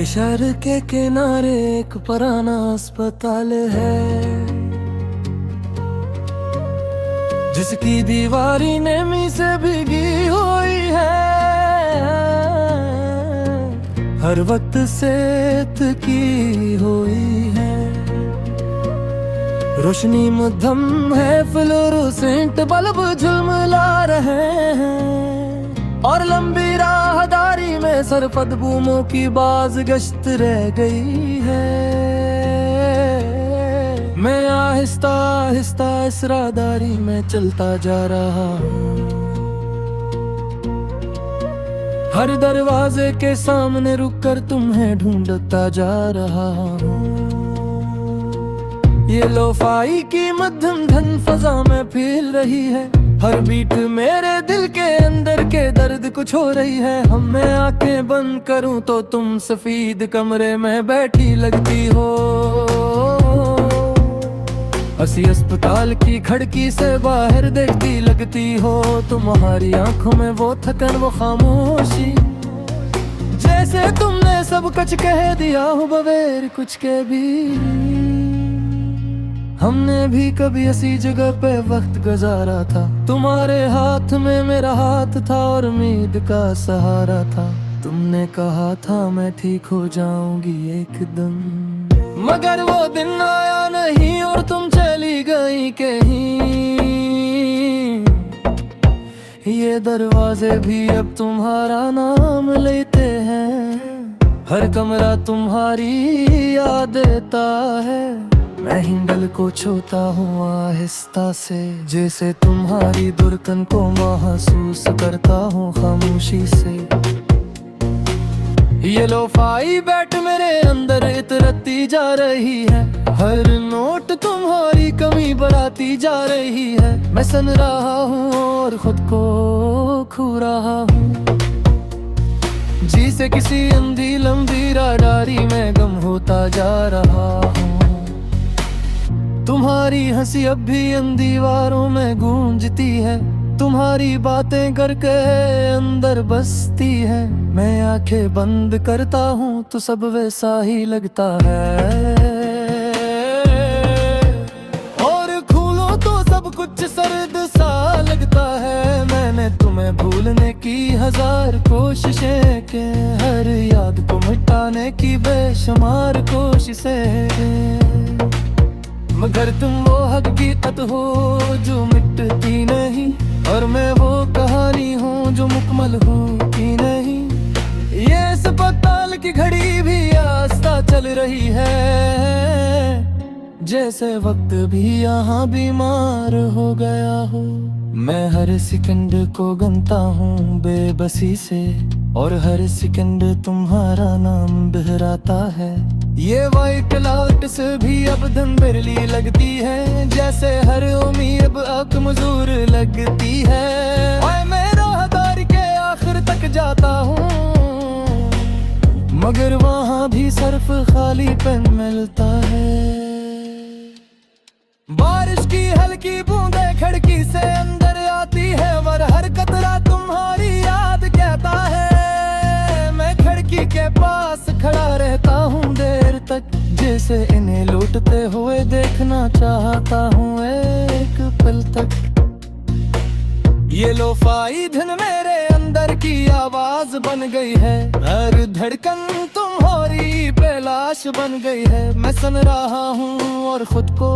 शहर के किनारे एक पुराना अस्पताल है, जिसकी दीवारी नेमी से भीगी हुई है। हर वक्त सेहत की हुई है, रोशनी मध्यम है, फ्लोरोसेंट बल्ब झिलमिला रहे हैं। और लंबी राहदारी में सरपद बूमों की बाज गश्त रह गई है। मैं आहिस्ता आहिस्ता इस राहदारी में चलता जा रहा हूँ, हर दरवाजे के सामने रुककर तुम्हें ढूंढता जा रहा हूँ। ये लोफाई की मध्यम धन फजा में फैल रही है, हर बीट मेरे दिल के अंदर के दर्द कुछ हो रही है। हम मैं आंखें बंद करूं तो तुम सफेद कमरे में बैठी लगती हो। हंसी अस्पताल की खिड़की से बाहर देखती लगती हो। तुम्हारी आंखों में वो थकन, वो खामोशी, जैसे तुमने सब कुछ कह दिया हो बगैर कुछ के भी। हमने भी कभी ऐसी जगह पे वक्त गुजारा था, तुम्हारे हाथ में मेरा हाथ था और उम्मीद का सहारा था। तुमने कहा था मैं ठीक हो जाऊंगी एक दिन, मगर वो दिन आया नहीं और तुम चली गई कहीं। ये दरवाजे भी अब तुम्हारा नाम लेते हैं, हर कमरा तुम्हारी याद देता है। मैं हिंगल को छूता हूँ आहिस्ता से, जैसे तुम्हारी दुर्कन को महसूस करता हूँ खामोशी से। ये लोफाई बैट मेरे अंदर इतरती जा रही है, हर नोट तुम्हारी कमी बढ़ाती जा रही है। मैं सुन रहा हूँ और खुद को खो रहा हूँ, जी से किसी अंधी लंबी राहदारी में गम होता जा रहा हूँ। तुम्हारी हंसी अब भी इन दीवारों में गूंजती है, तुम्हारी बातें करके अंदर बसती है। मैं आंखें बंद करता हूँ तो सब वैसा ही लगता है, और खोलो तो सब कुछ सर्द सा लगता है। मैंने तुम्हें भूलने की हजार कोशिशें की, हर याद को मिटाने की बेशुमार कोशिशें, मगर तुम वो हकीकत हो जो मिटती नहीं, और मैं वो कहानी हूँ जो मुकम्मल होती नहीं। ये अस्पताल की घड़ी भी आस्ता चल रही है, जैसे वक्त भी यहाँ बीमार हो गया हो। मैं हर सेकंड को गिनता हूँ बेबसी से, और हर सेकंड तुम्हारा नाम बहराता है। ये वाइट लाइट से भी अब दिन बिरली लगती है, जैसे हर उम्मीद अब कमजोर लगती है। और मैं राहदारी के आखिर तक जाता हूँ, मगर वहाँ भी सिर्फ खालीपन मिलता है। बारिश की हल्की बूंदें खिड़की से अंदर आती है, और हर कतरा तुम्हारी याद कहता है। मैं खिड़की के पास खड़ा रहता हूँ देर तक, जैसे इन्हें लूटते हुए देखना चाहता हूँ एक पल तक। ये लोफाई धुन मेरे अंदर की आवाज बन गई है, हर धड़कन तुम्हारी पे लाश बन गई है। मैं सुन रहा हूँ और खुद को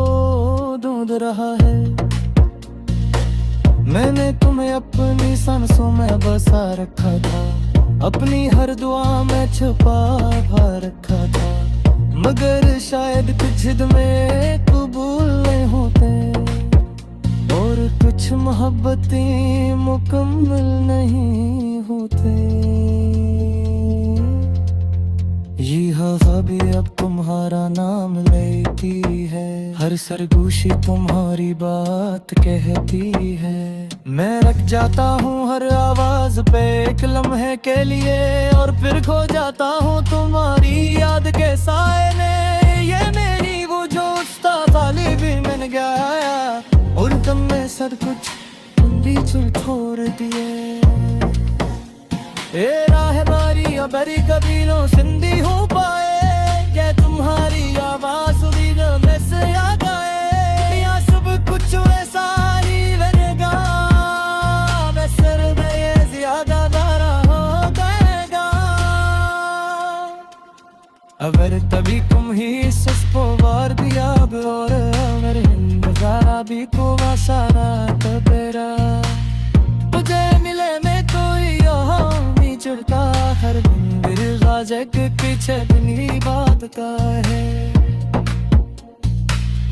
ढूंढ रहा है। मैंने तुम्हें अपनी सांसों में बसा रखा था, अपनी हर दुआ में छुपा रखा था, मगर शायद कुछ में कबूल नहीं होते, और कुछ मोहब्बतें मुकम्मल नहीं होते। ये हवा भी अब तुम्हारा नाम लेती है, हर सरगोशी तुम्हारी बात कहती है। मैं रख जाता हूँ हर आवाज पे एक लम्हे के लिए, और फिर खो जाता हूँ तुम्हारी याद के साए में। ये मेरी वो जोस्ता ताली भी मिल गया, और तुम में सब कुछ बीच छोड़ दिए। ए राहबारी बरी कबीलों सिंधी हूँ। अपनी बात का है।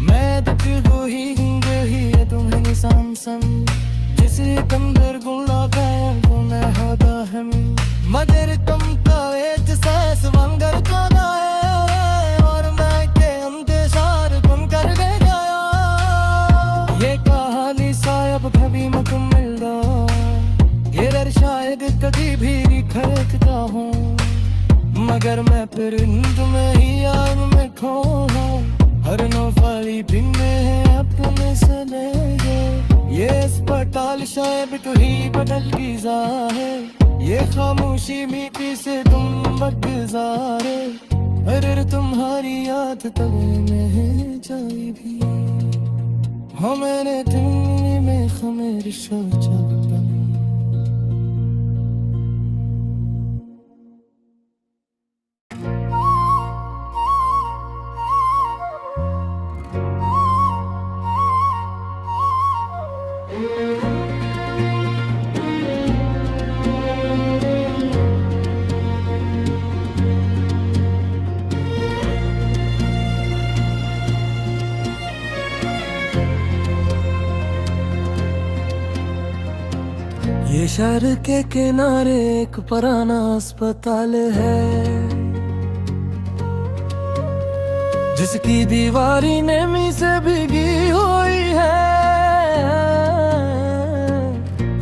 मैं तो तू ही है तुम्हें निशान सम जिसे कंदर गुला गया वो मैं होता है मगर तुम का एक सास वंगर का है और मैं के अंतजार गुम कर गया। ये कहानी शायद कभी मुकम्मल दो ये शायद कभी भी खड़कता हूँ मगर मैं फिर तुम्हें ही याद में खोना हर नौफाली दिन में अपने सने ये अस्पताल शायद तू ही बदल गिजा है ये खामोशी मीठी से तुम बगजारे अरे तुम्हारी याद तब में जाई भी हो मैंने दिल में खमेर सोचा ये शहर के किनारे एक पुराना अस्पताल है जिसकी दीवारी नेमी से भीगी हुई है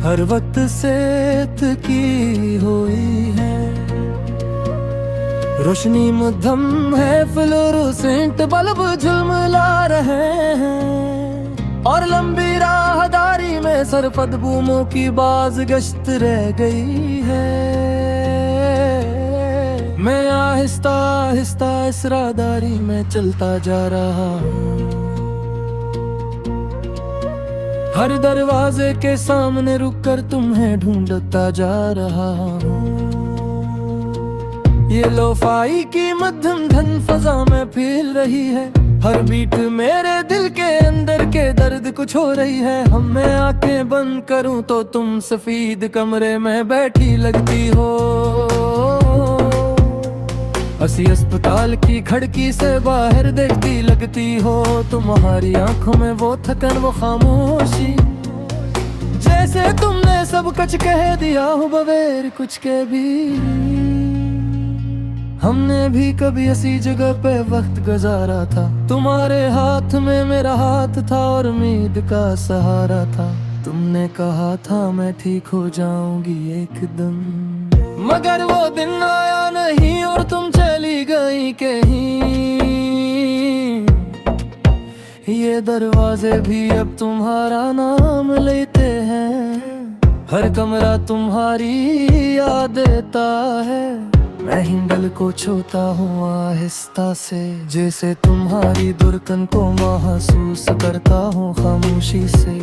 हर वक्त सेत की हुई है रोशनी मध्यम है फ्लोरोसेंट बल्ब झुलमिला रहे हैं और लंबी राहदारी में सरपद बूमों की बाज गश्त रह गई है। मैं आहिस्ता आहिस्ता इस राहदारी में चलता जा रहा हूँ हर दरवाजे के सामने रुककर तुम्हें ढूंढता जा रहा हूँ ये लोफाई की मध्यम धन फजा में फैल रही है हर बीट मेरे दिल के अंदर के दर्द कुछ हो रही है हम मैं आंखें बंद करूं तो तुम सफेद कमरे में बैठी लगती हो हंसी अस्पताल की खिड़की से बाहर देखती लगती हो तुम्हारी आंखों में वो थकन वो खामोशी जैसे तुमने सब कुछ कह दिया हो बगैर कुछ के भी हमने भी कभी ऐसी जगह पे वक्त गुजारा था तुम्हारे हाथ में मेरा हाथ था और उम्मीद का सहारा था तुमने कहा था मैं ठीक हो जाऊंगी एक दिन मगर वो दिन आया नहीं और तुम चली गई कहीं ये दरवाजे भी अब तुम्हारा नाम लेते हैं हर कमरा तुम्हारी याद देता है मैं हिंगल को छूता हूँ आहिस्ता से जैसे तुम्हारी दुर्कन को महसूस करता हूँ खामोशी से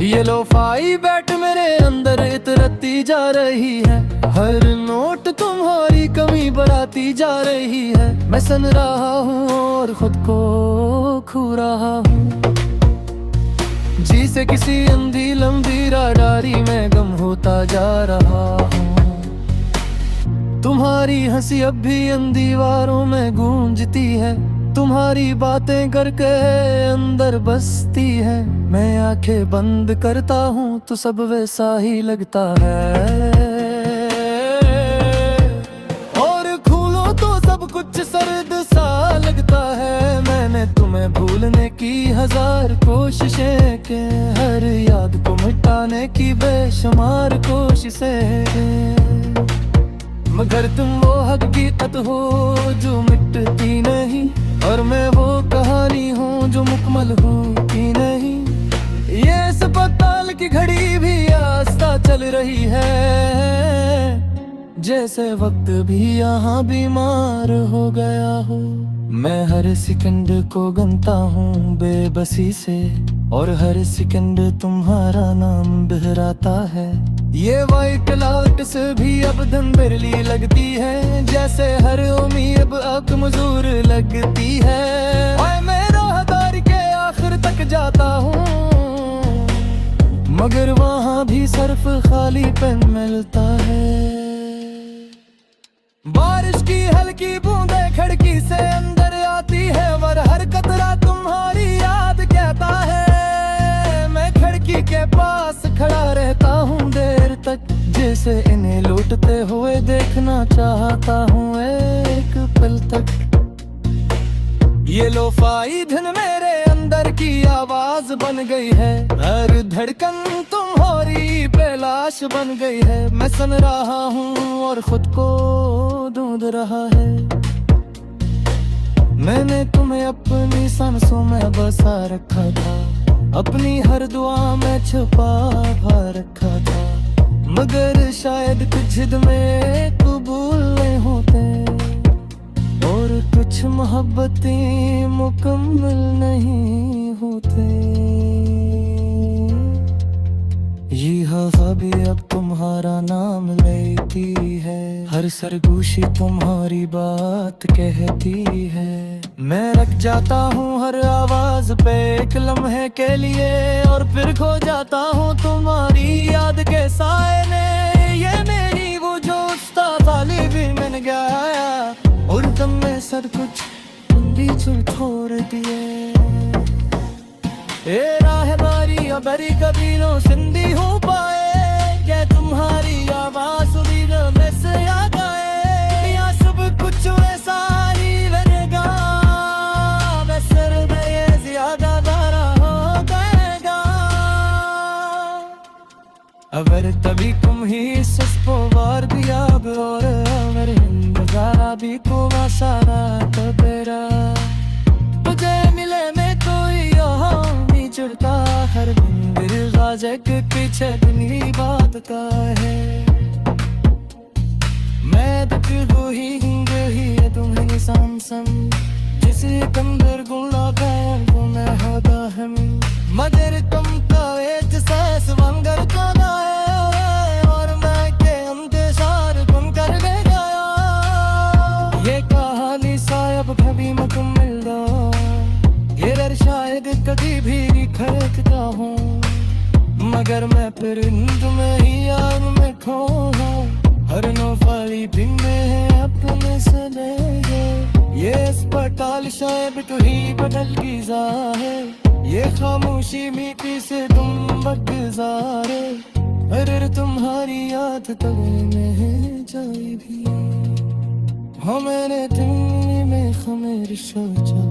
ये लोफाई बैठ मेरे अंदर इतरती जा रही है हर नोट तुम्हारी कमी बढ़ाती जा रही है मैं सन रहा हूँ और खुद को खो रहा हूँ जी से किसी अंधी लंबी राहदारी में गम होता जा रहा हूँ तुम्हारी हंसी अब भी इन दीवारों में गूंजती है तुम्हारी बातें करके अंदर बसती है मैं आंखें बंद करता हूँ तो सब वैसा ही लगता है और खोलो तो सब कुछ सर्द सा लगता है मैंने तुम्हें भूलने की हजार कोशिशें के हर याद को मिटाने की बेशुमार कोशिशें मगर तुम वो हकीकत हो जो मिटती नहीं और मैं वो कहानी हूँ जो मुकम्मल होती नहीं ये अस्पताल की घड़ी भी आस्ता चल रही है जैसे वक्त भी यहाँ बीमार हो गया हो मैं हर सेकंड को गिनता हूँ बेबसी से और हर सेकंड तुम्हारा नाम बहराता है ये वाइट लाइट से भी अब धन बिरली लगती है जैसे हर उम्मीद अब कमजोर लगती है और मैं राहदारी के आखिर तक जाता हूँ मगर वहाँ भी सिर्फ खाली पेन मिलता है बारिश की हल्की बूंदे खिड़की से अंदर आती है, और हर कतरा तुम्हारी याद कहता है। मैं खिड़की के पास खड़ा रहता हूँ देर तक, जैसे इन्हें लूटते हुए देखना चाहता हूँ एक पल तक। ये लोफाई धुन मेरे अंदर की आवाज बन गई है, हर धड़कन तुम्हारी पे लाश बन गई है। मैं सुन रहा हूँ और खुद को ढूंढ रहा है। मैंने तुम्हें अपनी सांसों में बसा रखा था, अपनी हर दुआ में छुपा रखा था, मगर शायद कुछ में कबूल नहीं होते, और कुछ मोहब्बतें मुकम्मल नहीं होते। ये हवा भी अब तुम्हारा नाम लेती है, हर सरगोशी तुम्हारी बात कहती है। मैं रख जाता हूँ हर आवाज पे एक लम्हे के लिए, और फिर खो जाता हूँ तुम्हारी याद के साए में। ये मेरी वो जो ताली भी मैंने गाया, और तुम में सब कुछ बीच छोड़ दिए। ए राहबारी अबरी कबीरों सिंधी हो पाए, क्या तुम्हारी आवाज सुनी में से आ गए, या सब कुछ वैसा ही रहेगा, वैसे ये ज्यादा दारा हो गएगा। अगर तभी तुम ही सस्पो वार दिया और मेरे नजारा भी को सारा तो तेरा, मुझे मिले में कोई यहाँ भी जुड़ता, हर मंदिर गाजे के पीछे दुनी बात का है। मैं तो तू ही है तुम्हें सांसम, जिसे कंदर गुला का वो मैं होता हम, मगर तुम का एक सास वंगर का है, और मैं के अंतजार गुम कर गया। ये कहानी शायद कभी मुकम्मल दो, ये शायद कभी भी खड़कता हूँ, मगर मैं फिर तुम्हें ही याद में खो हूँ। हर नौफाली भी में अपने से ले गए, ये अस्पताल शायद तू ही बदल गिजा है, ये खामोशी मीठी से तुम बगजारे, अरे तुम्हारी याद तब में जाए भी। हाँ मैंने तुम में खमेर सोचा,